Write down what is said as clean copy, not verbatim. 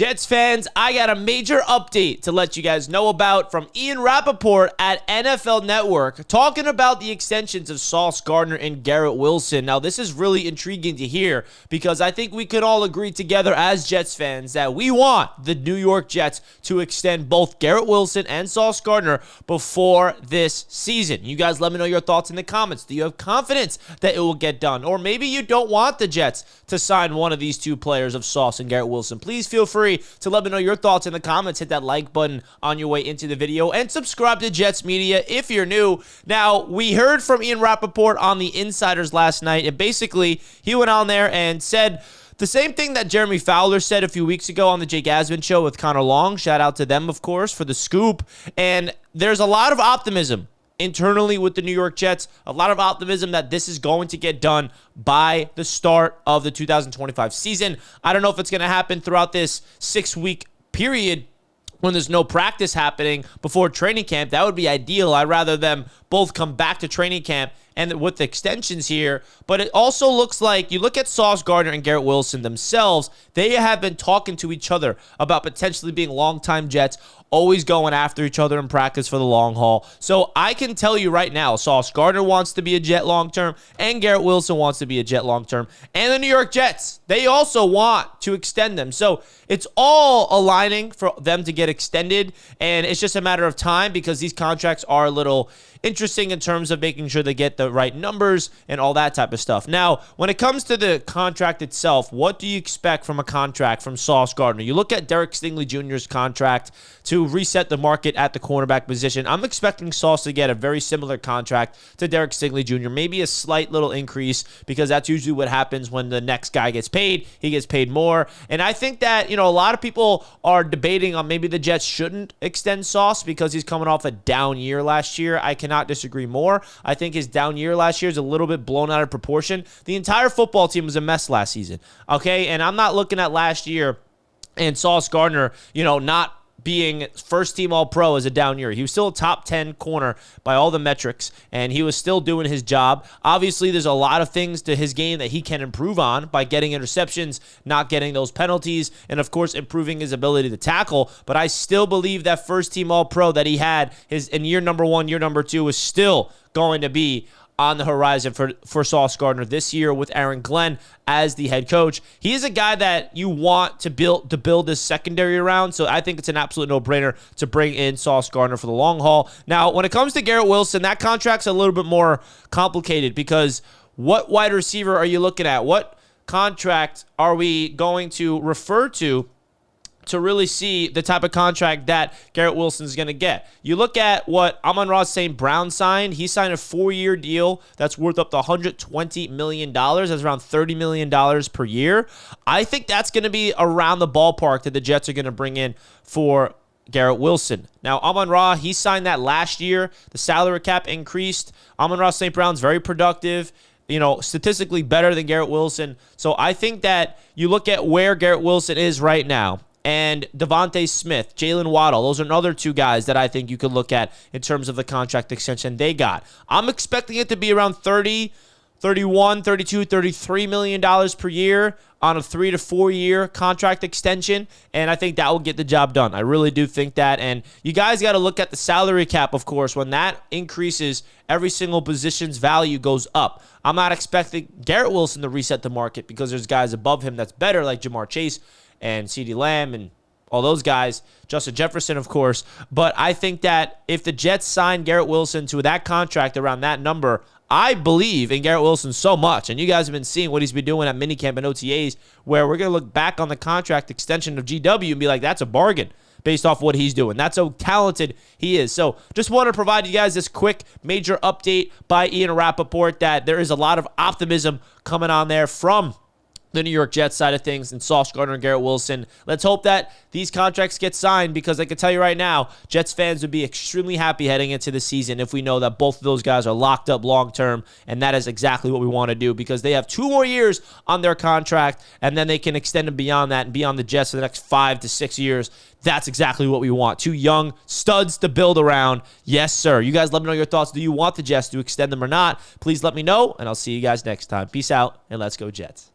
Jets fans, I got a major update to let you guys know about from Ian Rappaport at NFL Network, talking about the extensions of Sauce Gardner and Garrett Wilson. Now, this is really intriguing to hear because I think we could all agree together as Jets fans that we want the New York Jets to extend both Garrett Wilson and Sauce Gardner before this season. You guys let me know your thoughts in the comments. Do you have confidence that it will get done? Or maybe you don't want the Jets to sign one of these two players of Sauce and Garrett Wilson. Please feel free to let me know your thoughts in the comments. Hit that like button on your way into the video and subscribe to Jets Media if you're new. Now, we heard from Ian Rappaport on the Insiders last night, and basically he went on there and said the same thing that Jeremy Fowler said a few weeks ago on the Jake Asman show with Connor Long. Shout out to them, of course, for the scoop. And there's a lot of optimism internally with the New York Jets, a lot of optimism that this is going to get done by the start of the 2025 season. I don't know if it's going to happen throughout this 6-week period when there's no practice happening before training camp. That would be ideal. I'd rather them both come back to training camp and with the extensions here. But it also looks like, you look at Sauce Gardner and Garrett Wilson themselves, they have been talking to each other about potentially being longtime Jets, always going after each other in practice for the long haul. So I can tell you right now, Sauce Gardner wants to be a Jet long-term, and Garrett Wilson wants to be a Jet long-term. And the New York Jets, they also want to extend them. So it's all aligning for them to get extended, and it's just a matter of time because these contracts are a little interesting in terms of making sure they get the right numbers and all that type of stuff. Now, when it comes to the contract itself, what do you expect from a contract from Sauce Gardner? You look at Derek Stingley Jr.'s contract to reset the market at the cornerback position. I'm expecting Sauce to get a very similar contract to Derek Stingley Jr., maybe a slight little increase because that's usually what happens when the next guy gets paid. He gets paid more. And I think that, a lot of people are debating on maybe the Jets shouldn't extend Sauce because he's coming off a down year last year. I cannot disagree more. I think his down year last year is a little bit blown out of proportion. The entire football team was a mess last season, okay? And I'm not looking at last year and Sauce Gardner, not being first-team All-Pro as a down year. He was still a top 10 corner by all the metrics, and he was still doing his job. Obviously, there's a lot of things to his game that he can improve on by getting interceptions, not getting those penalties, and, of course, improving his ability to tackle. But I still believe that first-team All-Pro that he had in year number 1, year number 2 is still going to be on the horizon for Sauce Gardner this year with Aaron Glenn as the head coach. He is a guy that you want to build this secondary around, so I think it's an absolute no-brainer to bring in Sauce Gardner for the long haul. Now, when it comes to Garrett Wilson, that contract's a little bit more complicated because what wide receiver are you looking at? What contract are we going to refer to really see the type of contract that Garrett Wilson is going to get? You look at what Amon-Ra St. Brown signed. He signed a 4-year deal that's worth up to $120 million. That's around $30 million per year. I think that's going to be around the ballpark that the Jets are going to bring in for Garrett Wilson. Now, Amon-Ra, he signed that last year. The salary cap increased. Amon-Ra St. Brown's very productive, statistically better than Garrett Wilson. So I think that you look at where Garrett Wilson is right now, and Devontae Smith, Jalen Waddle, those are another two guys that I think you could look at in terms of the contract extension they got. I'm expecting it to be around $30, $31, $32, $33 million per year on a 3 to 4 year contract extension, and I think that will get the job done. I really do think that, and you guys got to look at the salary cap, of course. When that increases, every single position's value goes up. I'm not expecting Garrett Wilson to reset the market because there's guys above him that's better, like Jamar Chase and CeeDee Lamb and all those guys, Justin Jefferson, of course. But I think that if the Jets sign Garrett Wilson to that contract around that number, I believe in Garrett Wilson so much. And you guys have been seeing what he's been doing at minicamp and OTAs, where we're going to look back on the contract extension of GW and be like, that's a bargain based off what he's doing. That's how talented he is. So just want to provide you guys this quick major update by Ian Rappaport that there is a lot of optimism coming on there from the New York Jets side of things, and Sauce Gardner and Garrett Wilson. Let's hope that these contracts get signed because I can tell you right now, Jets fans would be extremely happy heading into the season if we know that both of those guys are locked up long-term, and that is exactly what we want to do because they have 2 more years on their contract, and then they can extend them beyond that and be on the Jets for the next 5 to 6 years. That's exactly what we want. 2 young studs to build around. Yes, sir. You guys let me know your thoughts. Do you want the Jets to extend them or not? Please let me know, and I'll see you guys next time. Peace out, and let's go Jets.